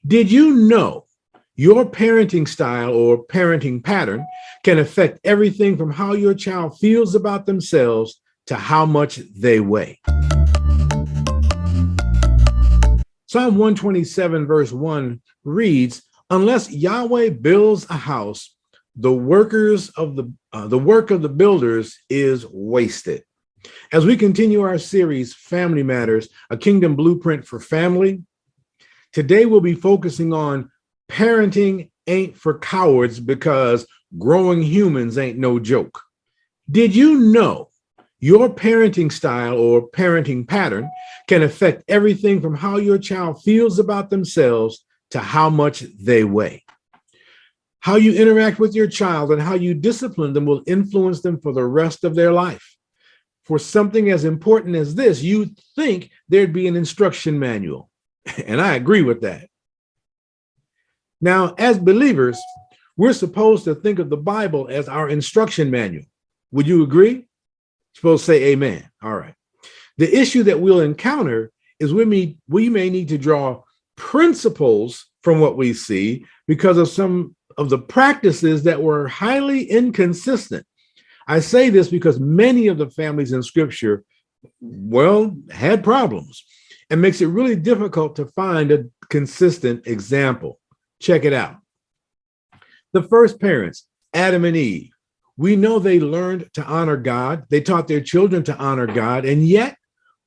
Did you know your parenting style or parenting pattern can affect everything from how your child feels about themselves to how much they weigh? Psalm 127 verse 1 reads, "Unless Yahweh builds a house, the work of the builders is wasted." As we continue our series, Family Matters, a kingdom blueprint for family, today we'll be focusing on parenting ain't for cowards because growing humans ain't no joke. Did you know your parenting style or parenting pattern can affect everything from how your child feels about themselves to how much they weigh? How you interact with your child and how you discipline them will influence them for the rest of their life. For something as important as this, you'd think there'd be an instruction manual. And I agree with that. Now, as believers, we're supposed to think of the Bible as our instruction manual. Would you agree? Supposed to say amen. All right. The issue that we'll encounter is we may need to draw principles from what we see because of some of the practices that were highly inconsistent. I say this because many of the families in Scripture, had problems, and makes it really difficult to find a consistent example. Check it out. The first parents, Adam and Eve, we know they learned to honor God. They taught their children to honor God, and yet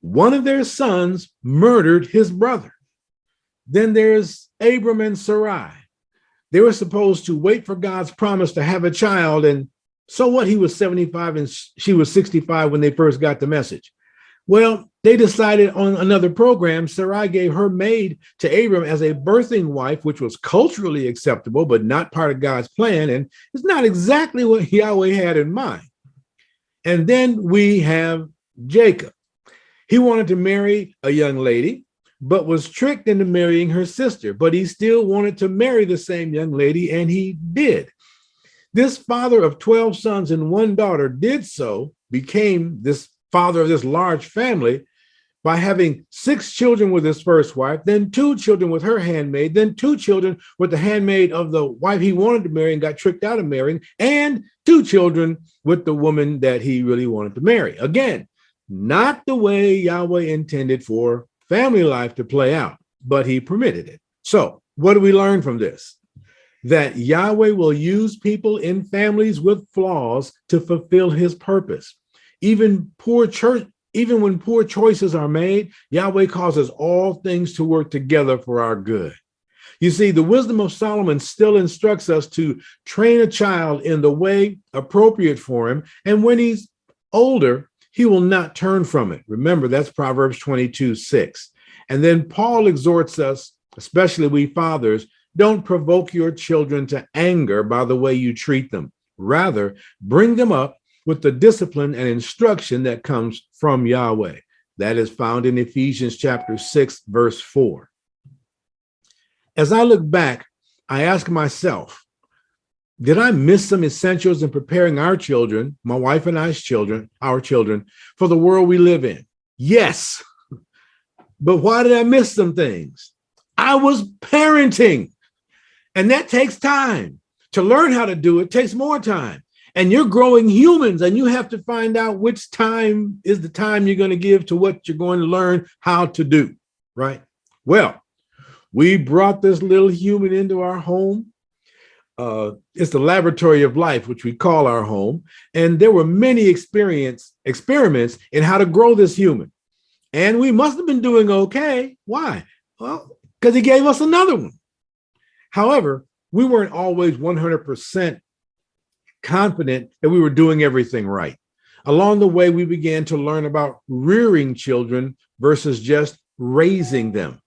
one of their sons murdered his brother. Then there's Abram and Sarai. They were supposed to wait for God's promise to have a child, and so what? He was 75 and she was 65 when they first got the message. Well, they decided on another program. Sarai gave her maid to Abram as a birthing wife, which was culturally acceptable, but not part of God's plan. And it's not exactly what Yahweh had in mind. And then we have Jacob. He wanted to marry a young lady, but was tricked into marrying her sister. But he still wanted to marry the same young lady, and he did. This father of 12 sons and one daughter became this father of this large family by having 6 children with his first wife, then 2 children with her handmaid, then 2 children with the handmaid of the wife he wanted to marry and got tricked out of marrying, and 2 children with the woman that he really wanted to marry. Again, not the way Yahweh intended for family life to play out, but he permitted it. So what do we learn from this? That Yahweh will use people in families with flaws to fulfill his purpose. Even when poor choices are made, Yahweh causes all things to work together for our good. You see, the wisdom of Solomon still instructs us to train a child in the way appropriate for him, and when he's older, he will not turn from it. Remember, that's Proverbs 22:6. And then Paul exhorts us, especially we fathers, don't provoke your children to anger by the way you treat them. Rather, bring them up with the discipline and instruction that comes from Yahweh. That is found in Ephesians chapter 6, verse 4. As I look back, I ask myself, did I miss some essentials in preparing our children, my wife and I's children, our children, for the world we live in? Yes. But why did I miss some things? I was parenting. And that takes time. To learn how to do it takes more time. And you're growing humans, and you have to find out which time is the time you're going to give to what you're going to learn how to do, right? Well, we brought this little human into our home. It's the laboratory of life, which we call our home. And there were many experiments in how to grow this human. And we must have been doing okay. Why? Well, because he gave us another one. However, we weren't always 100% confident that we were doing everything right. Along the way, we began to learn about rearing children versus just raising them,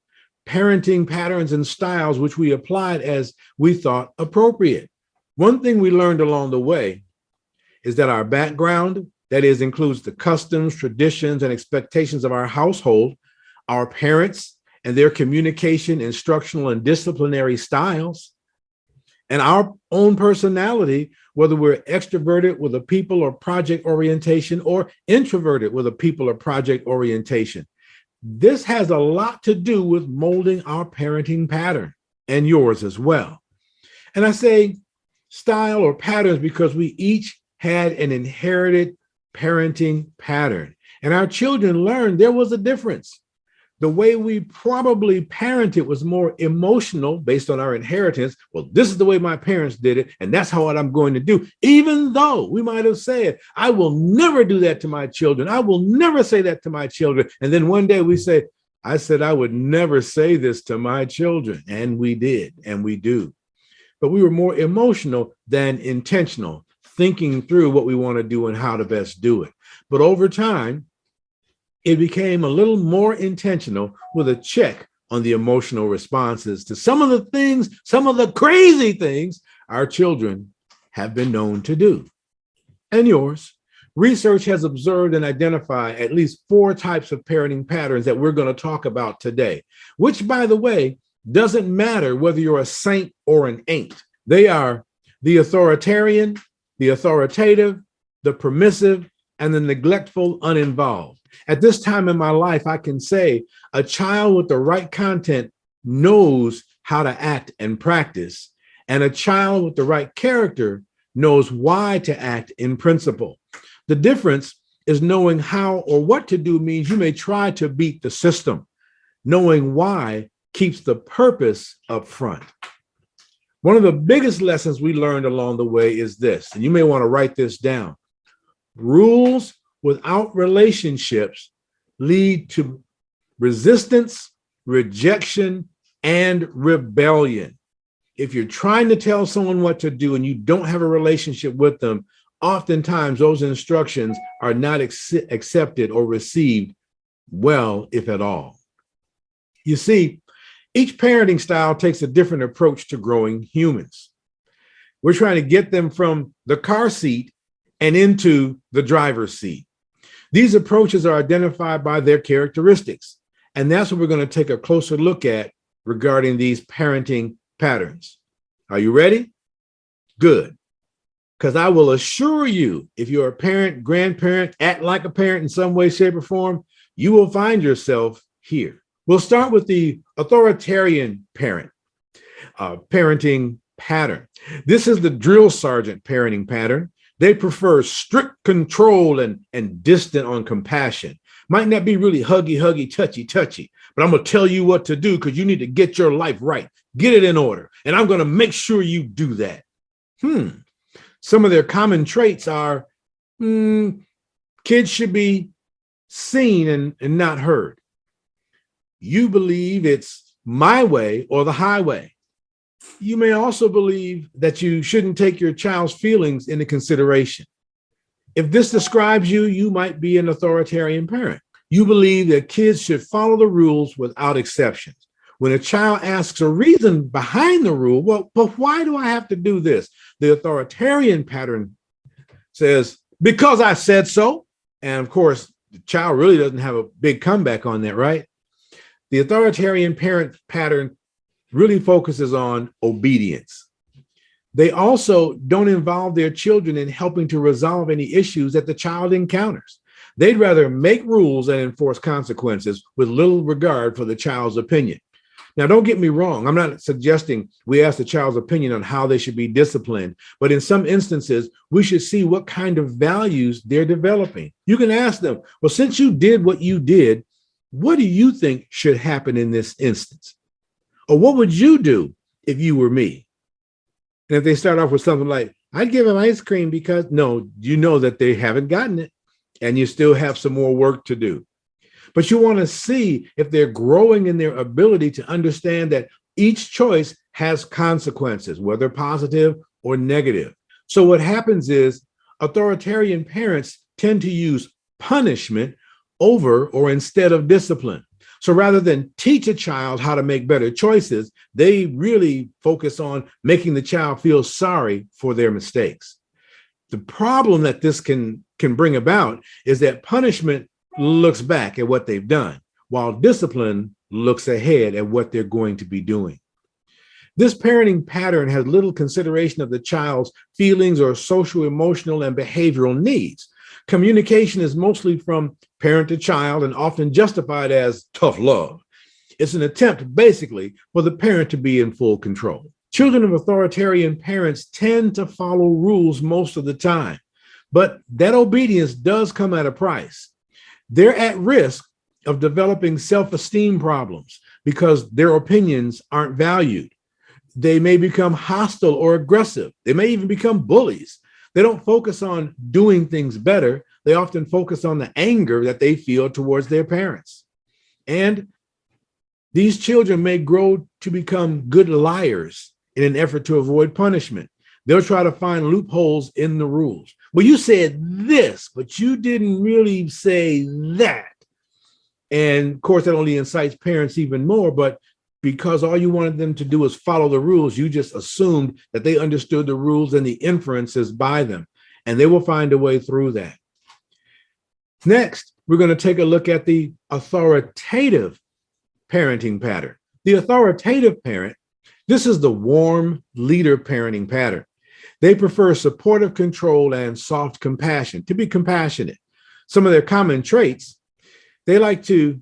parenting patterns and styles which we applied as we thought appropriate. One thing we learned along the way is that our background, that is, includes the customs, traditions, and expectations of our household, our parents and their communication, instructional, and disciplinary styles, and our own personality, whether we're extroverted with a people or project orientation or introverted with a people or project orientation. This has a lot to do with molding our parenting pattern. and yours as well. And I say style or patterns because we each had an inherited parenting pattern. And our children learned there was a difference. The way we probably parented was more emotional based on our inheritance. Well, this is the way my parents did it, and that's how I'm going to do. Even though we might have said, I will never do that to my children. I will never say that to my children. And then one day we say, I said I would never say this to my children. And we did, and we do. But we were more emotional than intentional, thinking through what we want to do and how to best do it. But over time, it became a little more intentional with a check on the emotional responses to some of the things, some of the crazy things our children have been known to do. And yours. Research has observed and identified at least 4 types of parenting patterns that we're going to talk about today, which, by the way, doesn't matter whether you're a saint or an ain't. They are the authoritarian, the authoritative, the permissive, and the neglectful, uninvolved. At this time in my life, I can say a child with the right content knows how to act and practice, and a child with the right character knows why to act in principle. The difference is knowing how or what to do means you may try to beat the system. Knowing why keeps the purpose up front. One of the biggest lessons we learned along the way is this, and you may want to write this down. Rules without relationships lead to resistance, rejection, and rebellion. If you're trying to tell someone what to do and you don't have a relationship with them, oftentimes those instructions are not accepted or received well, if at all. You see, each parenting style takes a different approach to growing humans. We're trying to get them from the car seat and into the driver's seat. These approaches are identified by their characteristics, and that's what we're going to take a closer look at regarding these parenting patterns. Are you ready? Good. Because I will assure you, if you're a parent, grandparent, act like a parent in some way, shape, or form, you will find yourself here. We'll start with the authoritarian parent, parenting pattern. This is the drill sergeant parenting pattern. They prefer strict control and distant on compassion. Might not be really huggy, touchy, but I'm going to tell you what to do because you need to get your life right. Get it in order. And I'm going to make sure you do that. Some of their common traits are kids should be seen and not heard. You believe it's my way or the highway. You may also believe that you shouldn't take your child's feelings into consideration. If this describes you, you might be an authoritarian parent. You believe that kids should follow the rules without exceptions. When a child asks a reason behind the rule, well, but why do I have to do this? The authoritarian pattern says, because I said so. And of course, the child really doesn't have a big comeback on that, right? The authoritarian parent pattern really focuses on obedience. They also don't involve their children in helping to resolve any issues that the child encounters. They'd rather make rules and enforce consequences with little regard for the child's opinion. Now, don't get me wrong. I'm not suggesting we ask the child's opinion on how they should be disciplined, but in some instances, we should see what kind of values they're developing. You can ask them, well, since you did what you did, what do you think should happen in this instance? Or what would you do if you were me? And if they start off with something like, I'd give them ice cream because, no, you know that they haven't gotten it and you still have some more work to do. But you want to see if they're growing in their ability to understand that each choice has consequences, whether positive or negative. So what happens is authoritarian parents tend to use punishment over or instead of discipline. So rather than teach a child how to make better choices, they really focus on making the child feel sorry for their mistakes. The problem that this can bring about is that punishment looks back at what they've done, while discipline looks ahead at what they're going to be doing. This parenting pattern has little consideration of the child's feelings or social, emotional, and behavioral needs. Communication is mostly from parent to child and often justified as tough love. It's an attempt, basically, for the parent to be in full control. Children of authoritarian parents tend to follow rules most of the time, but that obedience does come at a price. They're at risk of developing self-esteem problems because their opinions aren't valued. They may become hostile or aggressive. They may even become bullies. They don't focus on doing things better. They often focus on the anger that they feel towards their parents. And these children may grow to become good liars in an effort to avoid punishment. They'll try to find loopholes in the rules. Well, you said this, but you didn't really say that. And of course, that only incites parents even more, but because all you wanted them to do is follow the rules, you just assumed that they understood the rules and the inferences by them, and they will find a way through that. Next, we're going to take a look at the authoritative parenting pattern. The authoritative parent, this is the warm leader parenting pattern. They prefer supportive control and soft compassion, to be compassionate. Some of their common traits, they like to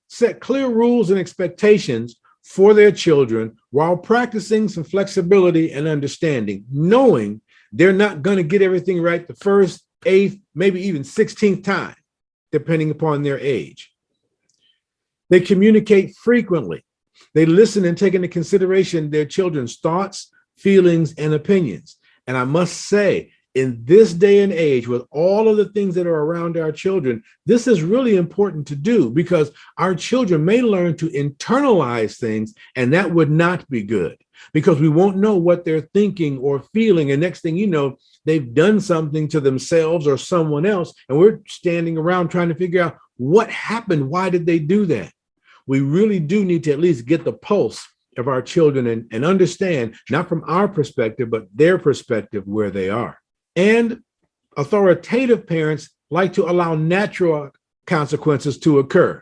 set clear rules and expectations for their children while practicing some flexibility and understanding, knowing they're not going to get everything right the first, 8th, maybe even 16th time, depending upon their age. They communicate frequently. They listen and take into consideration their children's thoughts, feelings, and opinions. And I must say, in this day and age, with all of the things that are around our children, this is really important to do because our children may learn to internalize things, and that would not be good because we won't know what they're thinking or feeling. And next thing you know, they've done something to themselves or someone else, and we're standing around trying to figure out what happened. Why did they do that? We really do need to at least get the pulse of our children and understand, not from our perspective, but their perspective where they are. And authoritative parents like to allow natural consequences to occur.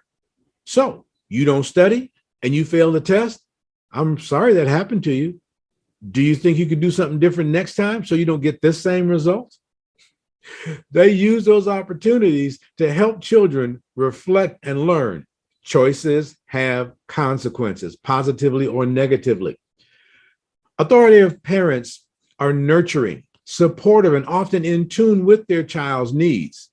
So you don't study and you fail the test. I'm sorry that happened to you. Do you think you could do something different next time so you don't get this same result? They use those opportunities to help children reflect and learn. Choices have consequences, positively or negatively. Authoritative parents are nurturing, supportive, and often in tune with their child's needs.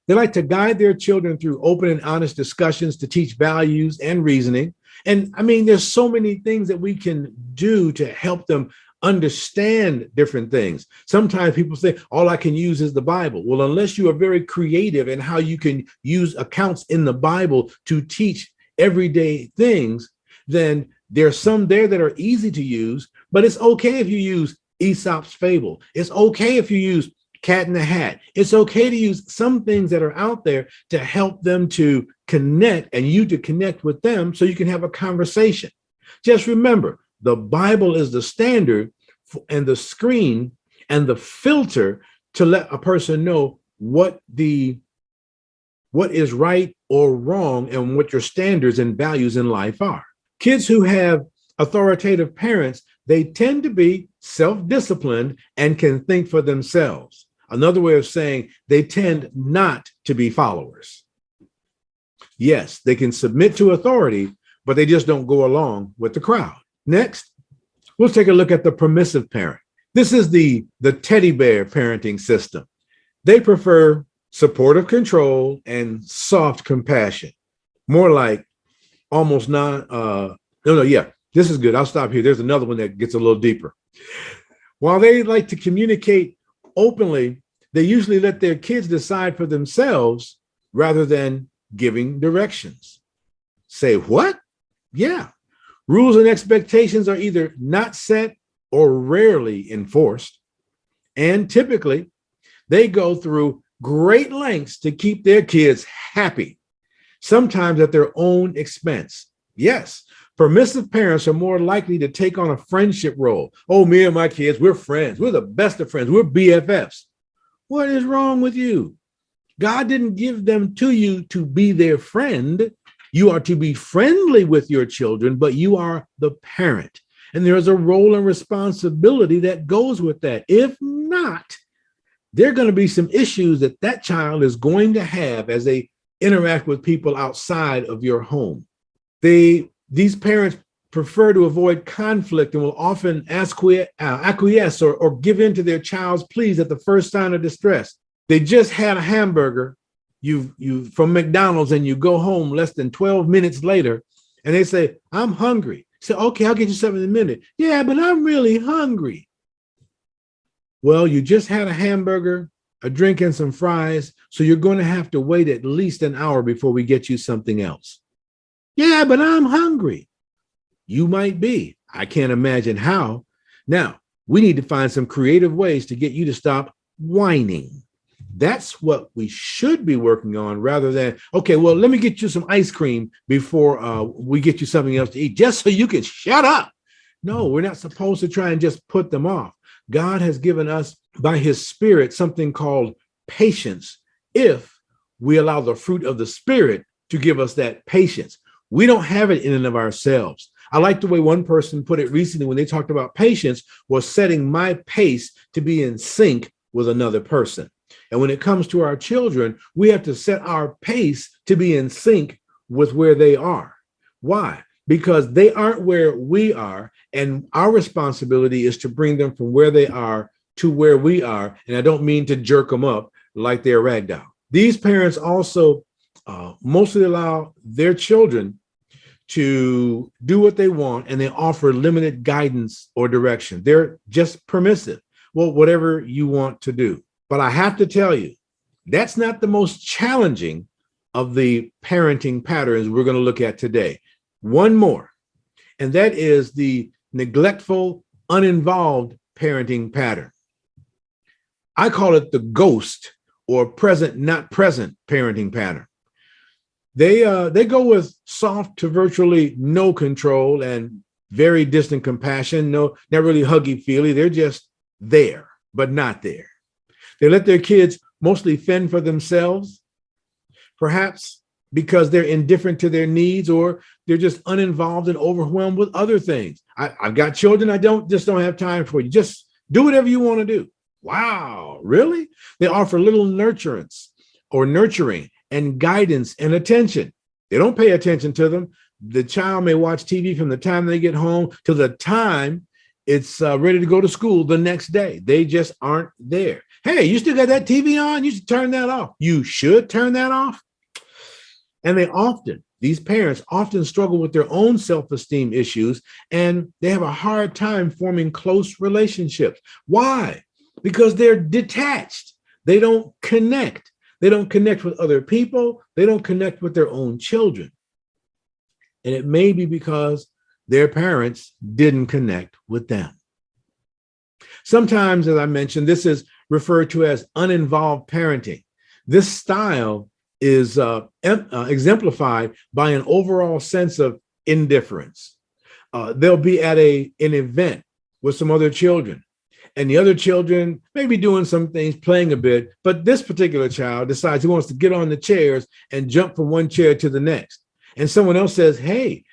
They like to guide their children through open and honest discussions to teach values and reasoning. And I mean, there's so many things that we can do to help them understand different things. Sometimes people say, all I can use is the Bible. Well, unless you are very creative in how you can use accounts in the Bible to teach everyday things, then there's some there that are easy to use, but it's okay if you use Aesop's fable. It's okay if you use Cat in the Hat. It's okay to use some things that are out there to help them to connect and you to connect with them so you can have a conversation. Just remember, the Bible is the standard and the screen and the filter to let a person know what is right or wrong and what your standards and values in life are. Kids who have authoritative parents, they tend to be self-disciplined and can think for themselves. Another way of saying they tend not to be followers. Yes, they can submit to authority, but they just don't go along with the crowd. Next, we'll take a look at the permissive parent. This is the teddy bear parenting system. They prefer supportive control and soft compassion. More like almost this is good. I'll stop here. There's another one that gets a little deeper. While they like to communicate openly, they usually let their kids decide for themselves rather than giving directions. Say what? Yeah. Rules and expectations are either not set or rarely enforced. And typically, they go through great lengths to keep their kids happy, sometimes at their own expense. Yes, permissive parents are more likely to take on a friendship role. Oh, me and my kids, we're friends. We're the best of friends. We're BFFs. What is wrong with you? God didn't give them to you to be their friend. You are to be friendly with your children, but you are the parent. And there is a role and responsibility that goes with that. If not, there are going to be some issues that child is going to have as they interact with people outside of your home. These parents prefer to avoid conflict and will often acquiesce or give in to their child's pleas at the first sign of distress. They just had a hamburger you from McDonald's and you go home less than 12 minutes later and they say, I'm hungry. Say, okay, I'll get you something in a minute. Yeah, but I'm really hungry. Well, you just had a hamburger, a drink, and some fries, so you're going to have to wait at least an hour before we get you something else. Yeah, but I'm hungry. You might be. I can't imagine how. Now, we need to find some creative ways to get you to stop whining. That's what we should be working on rather than, okay, well, let me get you some ice cream before we get you something else to eat, just so you can shut up. No, we're not supposed to try and just put them off. God has given us by his Spirit something called patience if we allow the fruit of the Spirit to give us that patience. We don't have it in and of ourselves. I like the way one person put it recently when they talked about patience was setting my pace to be in sync with another person. And when it comes to our children, we have to set our pace to be in sync with where they are. Why? Because they aren't where we are, and our responsibility is to bring them from where they are to where we are. And I don't mean to jerk them up like they're ragdoll. These parents also mostly allow their children to do what they want, and they offer limited guidance or direction. They're just permissive. Well, whatever you want to do. But I have to tell you, that's not the most challenging of the parenting patterns we're going to look at today. One more, and that is the neglectful, uninvolved parenting pattern. I call it the ghost or present, not present parenting pattern. They go with soft to virtually no control and very distant compassion. No, not really huggy feely. They're just there, but not there. They let their kids mostly fend for themselves, perhaps because they're indifferent to their needs, or they're just uninvolved and overwhelmed with other things. I've got children. I don't have time for you. Just do whatever you want to do. Wow, really? They offer little nurturing and guidance and attention. They don't pay attention to them. The child may watch TV from the time they get home till the time it's ready to go to school the next day. They just aren't there. Hey, you still got that TV on? You should turn that off. You should turn that off. And these parents often struggle with their own self-esteem issues, and they have a hard time forming close relationships. Why? Because they're detached. They don't connect. They don't connect with other people. They don't connect with their own children. And it may be because their parents didn't connect with them. Sometimes, as I mentioned, this is referred to as uninvolved parenting. This style is exemplified by an overall sense of indifference. They'll be at an event with some other children, and the other children may be doing some things, playing a bit, but this particular child decides he wants to get on the chairs and jump from one chair to the next. And someone else says, hey,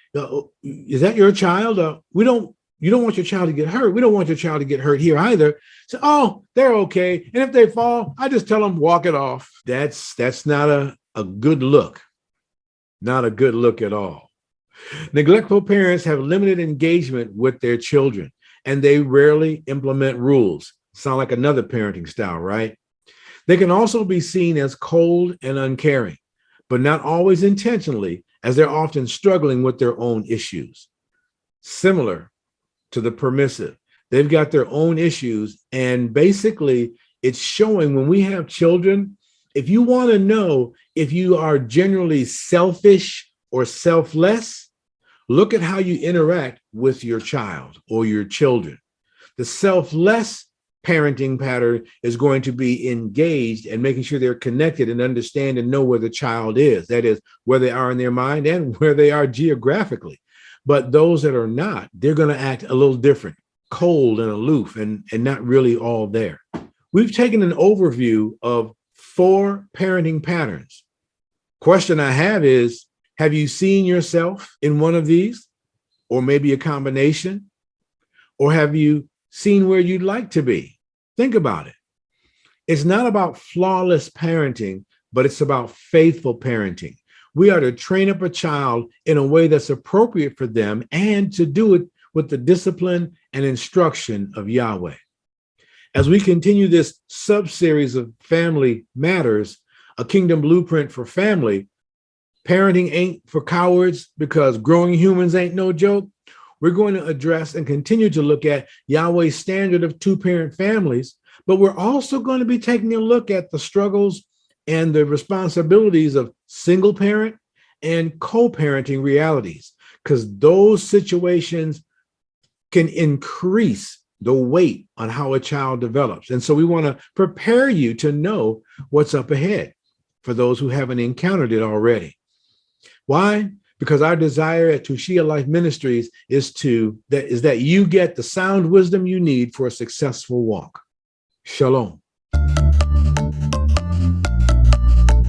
is that your child? You don't want your child to get hurt. We don't want your child to get hurt here either. So, oh, they're okay. And if they fall, I just tell them, walk it off. That's not a good look. Not a good look at all. Neglectful parents have limited engagement with their children, and they rarely implement rules. Sound like another parenting style, right? They can also be seen as cold and uncaring, but not always intentionally, as they're often struggling with their own issues. Similar to the permissive. They've got their own issues, and basically it's showing when we have children. If you want to know if you are generally selfish or selfless, look at how you interact with your child or your children. The selfless parenting pattern is going to be engaged and making sure they're connected and understand and know where the child is. That is, where they are in their mind and where they are geographically. But those that are not, they're going to act a little different, cold and aloof and not really all there. We've taken an overview of 4 parenting patterns. Question I have is, have you seen yourself in one of these, or maybe a combination? Or have you seen where you'd like to be? Think about it. It's not about flawless parenting, but it's about faithful parenting. We are to train up a child in a way that's appropriate for them and to do it with the discipline and instruction of Yahweh. As we continue this sub-series of Family Matters, a kingdom blueprint for family, parenting ain't for cowards because growing humans ain't no joke. We're going to address and continue to look at Yahweh's standard of two-parent families, but we're also going to be taking a look at the struggles and the responsibilities of single parent and co-parenting realities, because those situations can increase the weight on how a child develops. And so we want to prepare you to know what's up ahead for those who haven't encountered it already. Why? Because our desire at Tushiyah Life Ministries is that you get the sound wisdom you need for a successful walk. Shalom.